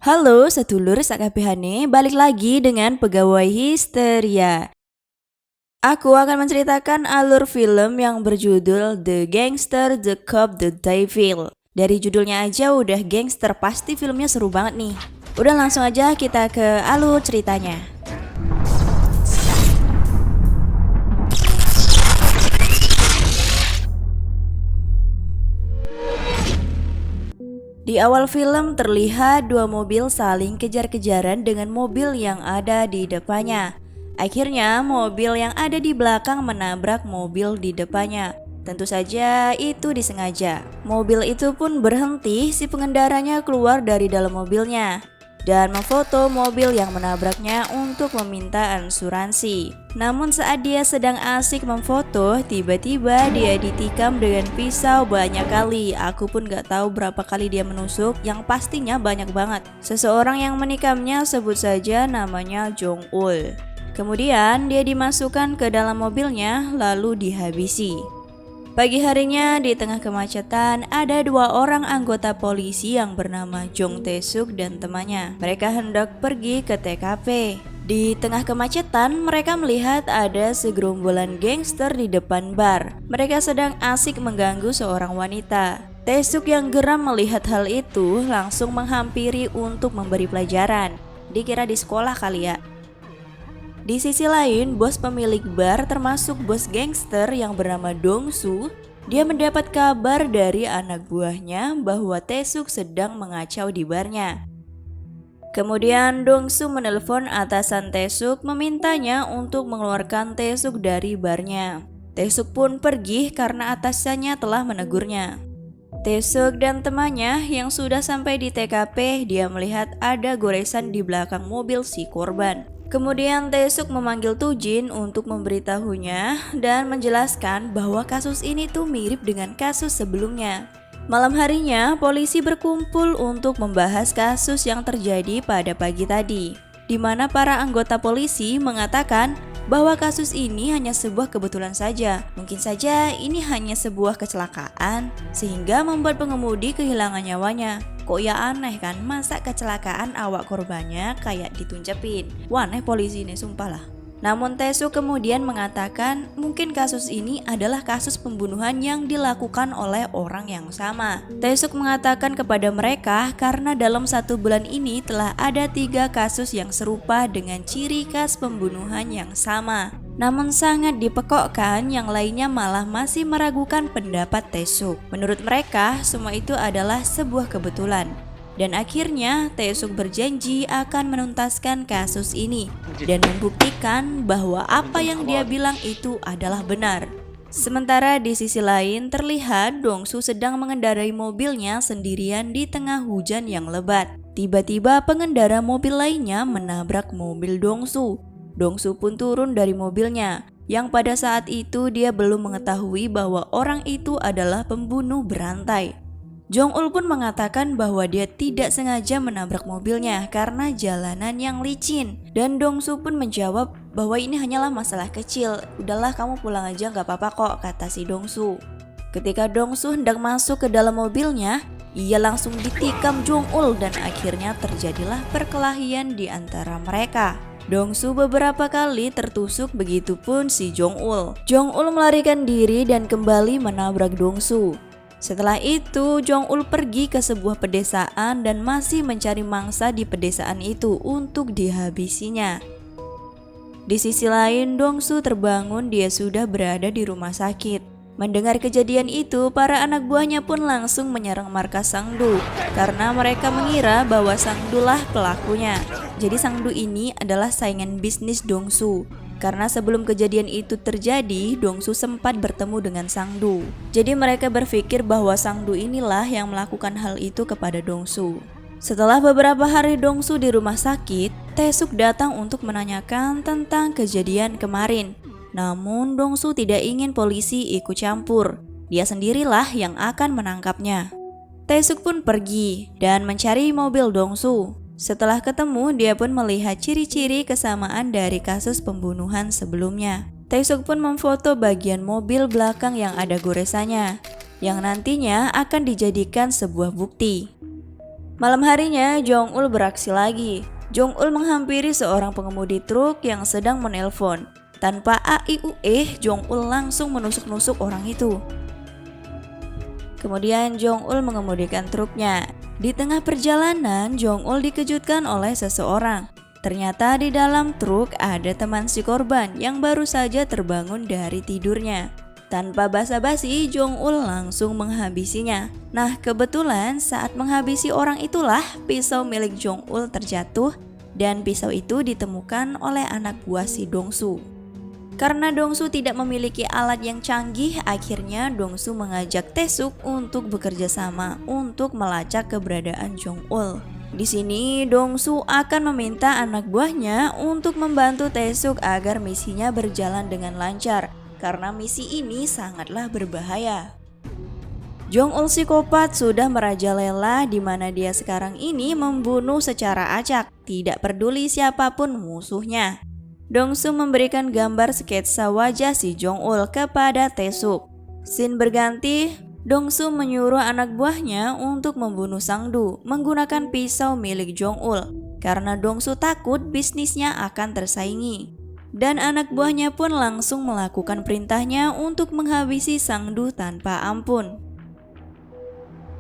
Halo sedulur sakabehane, balik lagi dengan Pegawai Histeria. Aku akan menceritakan alur film yang berjudul The Gangster, The Cop, The Devil. Dari judulnya aja udah gangster, pasti filmnya seru banget nih. Udah langsung aja kita ke alur ceritanya. Di awal film terlihat dua mobil saling kejar-kejaran dengan mobil yang ada di depannya. Akhirnya mobil yang ada di belakang menabrak mobil di depannya. Tentu saja itu disengaja. Mobil itu pun berhenti, si pengendaranya keluar dari dalam mobilnya dan memfoto mobil yang menabraknya untuk meminta asuransi. Namun saat dia sedang asik memfoto, tiba-tiba dia ditikam dengan pisau banyak kali. Aku pun gak tahu berapa kali dia menusuk, yang pastinya banyak banget. Seseorang yang menikamnya sebut saja namanya Jong Ul. Kemudian dia dimasukkan ke dalam mobilnya lalu dihabisi. Pagi harinya di tengah kemacetan ada dua orang anggota polisi yang bernama Jong Tae-suk dan temannya. Mereka hendak pergi ke TKP. Di tengah kemacetan mereka melihat ada segerombolan gangster di depan bar. Mereka sedang asik mengganggu seorang wanita. Tae-suk yang geram melihat hal itu langsung menghampiri untuk memberi pelajaran. Dikira di sekolah kali ya. Di sisi lain, bos pemilik bar termasuk bos gangster yang bernama Dong-su, dia mendapat kabar dari anak buahnya bahwa Tae-suk sedang mengacau di barnya. Kemudian Dong-su menelpon atasan Tae-suk memintanya untuk mengeluarkan Tae-suk dari barnya. Tae-suk pun pergi karena atasannya telah menegurnya. Tae-suk dan temannya yang sudah sampai di TKP, dia melihat ada goresan di belakang mobil si korban. Kemudian Tae-suk memanggil Tujin untuk memberitahunya dan menjelaskan bahwa kasus ini tuh mirip dengan kasus sebelumnya. Malam harinya, polisi berkumpul untuk membahas kasus yang terjadi pada pagi tadi, di mana para anggota polisi mengatakan bahwa kasus ini hanya sebuah kebetulan saja. Mungkin saja ini hanya sebuah kecelakaan sehingga membuat pengemudi kehilangan nyawanya. Kok ya aneh kan, masa kecelakaan awak korbannya kayak dituncepin. Wah aneh polisi ini, sumpah lah. Namun Tae-suk kemudian mengatakan mungkin kasus ini adalah kasus pembunuhan yang dilakukan oleh orang yang sama. Tae-suk mengatakan kepada mereka karena dalam 1 bulan ini telah ada 3 kasus yang serupa dengan ciri khas pembunuhan yang sama. Namun sangat dipekokkan, yang lainnya malah masih meragukan pendapat Tae-suk. Menurut mereka semua itu adalah sebuah kebetulan. Dan akhirnya Tae-suk berjanji akan menuntaskan kasus ini dan membuktikan bahwa apa yang dia bilang itu adalah benar. Sementara di sisi lain terlihat Dong-su sedang mengendarai mobilnya sendirian di tengah hujan yang lebat. Tiba-tiba pengendara mobil lainnya menabrak mobil Dong-su. Dong-su pun turun dari mobilnya, yang pada saat itu dia belum mengetahui bahwa orang itu adalah pembunuh berantai. Jong-ul pun mengatakan bahwa dia tidak sengaja menabrak mobilnya karena jalanan yang licin. Dan Dong-su pun menjawab bahwa ini hanyalah masalah kecil. Udahlah kamu pulang aja gak apa-apa kok, kata si Dong-su. Ketika Dong-su hendak masuk ke dalam mobilnya, ia langsung ditikam Jong-ul dan akhirnya terjadilah perkelahian di antara mereka. Dong-su beberapa kali tertusuk, begitupun si Jong-ul. Jong-ul melarikan diri dan kembali menabrak Dong-su. Setelah itu, Jong-ul pergi ke sebuah pedesaan dan masih mencari mangsa di pedesaan itu untuk dihabisinya. Di sisi lain, Dong-su terbangun, dia sudah berada di rumah sakit. Mendengar kejadian itu, para anak buahnya pun langsung menyerang markas Sang-du karena mereka mengira bahwa Sang-du lah pelakunya. Jadi Sang-du ini adalah saingan bisnis Dong-su. Karena sebelum kejadian itu terjadi, Dong-su sempat bertemu dengan Sang-du. Jadi mereka berpikir bahwa Sang-du inilah yang melakukan hal itu kepada Dong-su. Setelah beberapa hari Dong-su di rumah sakit, Tae-suk datang untuk menanyakan tentang kejadian kemarin. Namun Dong-su tidak ingin polisi ikut campur. Dia sendirilah yang akan menangkapnya. Tae-suk pun pergi dan mencari mobil Dong-su. Setelah ketemu, dia pun melihat ciri-ciri kesamaan dari kasus pembunuhan sebelumnya. Tae-suk pun memfoto bagian mobil belakang yang ada goresannya. yang nantinya akan dijadikan sebuah bukti. Malam harinya, Jong-ul beraksi lagi. Jong-ul menghampiri seorang pengemudi truk yang sedang menelpon. Tanpa Jong-ul langsung menusuk-nusuk orang itu. Kemudian Jong-ul mengemudikan truknya. Di tengah perjalanan, Jong-ul dikejutkan oleh seseorang. Ternyata di dalam truk ada teman si korban yang baru saja terbangun dari tidurnya. Tanpa basa-basi, Jong-ul langsung menghabisinya. Nah, kebetulan saat menghabisi orang itulah pisau milik Jong-ul terjatuh dan pisau itu ditemukan oleh anak buah si Dong-su. Karena Dong-su tidak memiliki alat yang canggih, akhirnya Dong-su mengajak Tae-suk untuk bekerja sama untuk melacak keberadaan Jong-ul. Di sini Dong-su akan meminta anak buahnya untuk membantu Tae-suk agar misinya berjalan dengan lancar, karena misi ini sangatlah berbahaya. Jong-ul psikopat sudah merajalela di mana dia sekarang ini membunuh secara acak, tidak peduli siapapun musuhnya. Dong-su memberikan gambar sketsa wajah si Jong-ul kepada Tae-suk. Scene berganti, Dong-su menyuruh anak buahnya untuk membunuh Sang-du menggunakan pisau milik Jong-ul karena Dong-su takut bisnisnya akan tersaingi. Dan anak buahnya pun langsung melakukan perintahnya untuk menghabisi Sang-du tanpa ampun.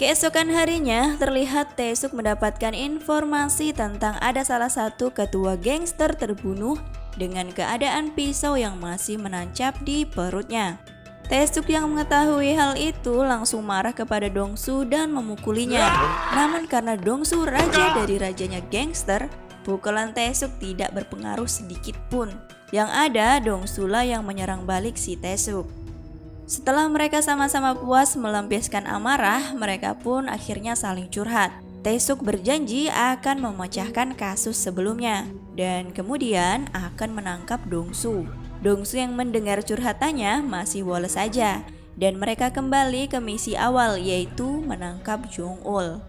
Keesokan harinya, terlihat Tae-suk mendapatkan informasi tentang ada salah satu ketua gangster terbunuh dengan keadaan pisau yang masih menancap di perutnya. Tae-suk yang mengetahui hal itu langsung marah kepada Dong-su dan memukulinya. Namun karena Dong-su raja dari rajanya gangster, pukulan Tae-suk tidak berpengaruh sedikit pun. Yang ada Dong-su lah yang menyerang balik si Tae-suk. Setelah mereka sama-sama puas melampiaskan amarah, mereka pun akhirnya saling curhat. Tae-suk berjanji akan memecahkan kasus sebelumnya dan kemudian akan menangkap Dong-su. Dong-su yang mendengar curhatannya masih woles saja dan mereka kembali ke misi awal, yaitu menangkap Jong-ul.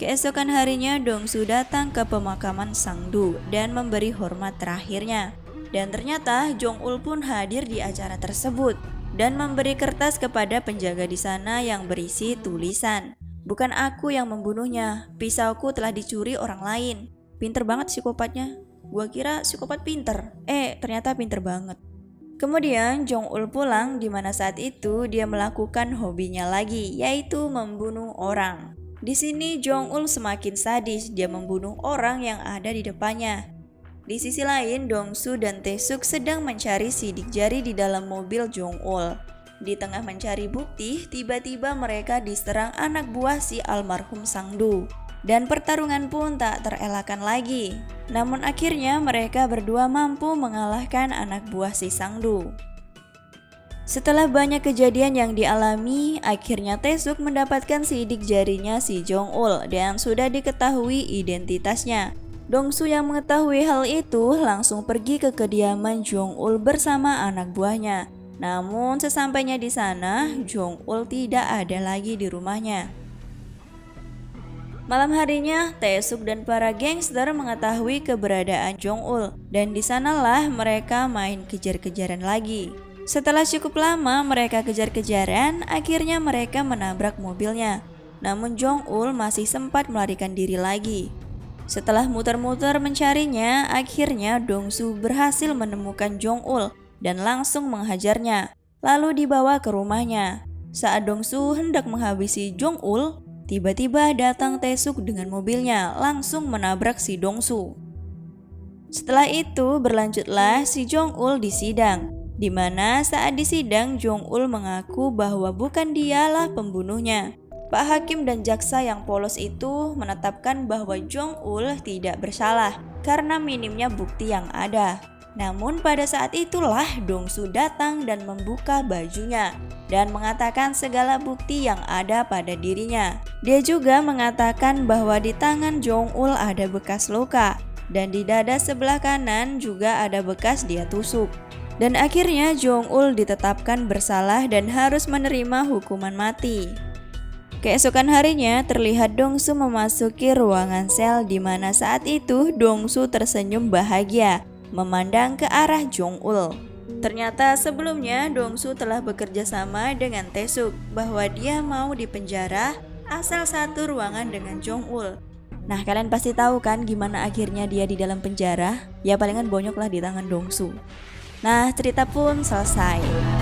Keesokan harinya Dong-su datang ke pemakaman Sang-du dan memberi hormat terakhirnya. Dan ternyata Jong-ul pun hadir di acara tersebut dan memberi kertas kepada penjaga di sana yang berisi tulisan, "Bukan aku yang membunuhnya, pisauku telah dicuri orang lain." Pinter banget psikopatnya. Gua kira psikopat pinter, ternyata pinter banget. Kemudian Jong-ul pulang, di mana saat itu dia melakukan hobinya lagi, yaitu membunuh orang. Di sini Jong-ul semakin sadis, dia membunuh orang yang ada di depannya. Di sisi lain, Dong-su dan Tae-suk sedang mencari sidik jari di dalam mobil Jong-ul. Di tengah mencari bukti, tiba-tiba mereka diserang anak buah si almarhum Sang-du. Dan pertarungan pun tak terelakkan lagi. Namun akhirnya mereka berdua mampu mengalahkan anak buah si Sang-du. Setelah banyak kejadian yang dialami, akhirnya Tae-suk mendapatkan sidik jarinya si Jong-ul dan sudah diketahui identitasnya. Dong-su yang mengetahui hal itu langsung pergi ke kediaman Jong-ul bersama anak buahnya. Namun sesampainya di sana, Jong-ul tidak ada lagi di rumahnya. Malam harinya, Tae-suk dan para gangster mengetahui keberadaan Jong-ul dan di sanalah mereka main kejar-kejaran lagi. Setelah cukup lama mereka kejar-kejaran, akhirnya mereka menabrak mobilnya. Namun Jong-ul masih sempat melarikan diri lagi. Setelah muter-muter mencarinya, akhirnya Dong-su berhasil menemukan Jong-ul dan langsung menghajarnya, lalu dibawa ke rumahnya. Saat Dong-su hendak menghabisi Jong-ul, tiba-tiba datang Tae-suk dengan mobilnya langsung menabrak si Dong-su. Setelah itu berlanjutlah si Jong-ul disidang, di mana saat disidang Jong-ul mengaku bahwa bukan dialah pembunuhnya. Pak Hakim dan jaksa yang polos itu menetapkan bahwa Jong-ul tidak bersalah karena minimnya bukti yang ada. Namun pada saat itulah Dong-su datang dan membuka bajunya dan mengatakan segala bukti yang ada pada dirinya. Dia juga mengatakan bahwa di tangan Jong-ul ada bekas luka dan di dada sebelah kanan juga ada bekas dia tusuk. Dan akhirnya Jong-ul ditetapkan bersalah dan harus menerima hukuman mati. Keesokan harinya terlihat Dong-su memasuki ruangan sel di mana saat itu Dong-su tersenyum bahagia memandang ke arah Jong-ul. Ternyata sebelumnya Dongsu telah bekerja sama dengan Taesuk bahwa dia mau dipenjara asal satu ruangan dengan Jong-ul. Nah, kalian pasti tahu kan gimana akhirnya dia di dalam penjara? Ya palingan bonyok lah di tangan Dongsu. Nah, cerita pun selesai.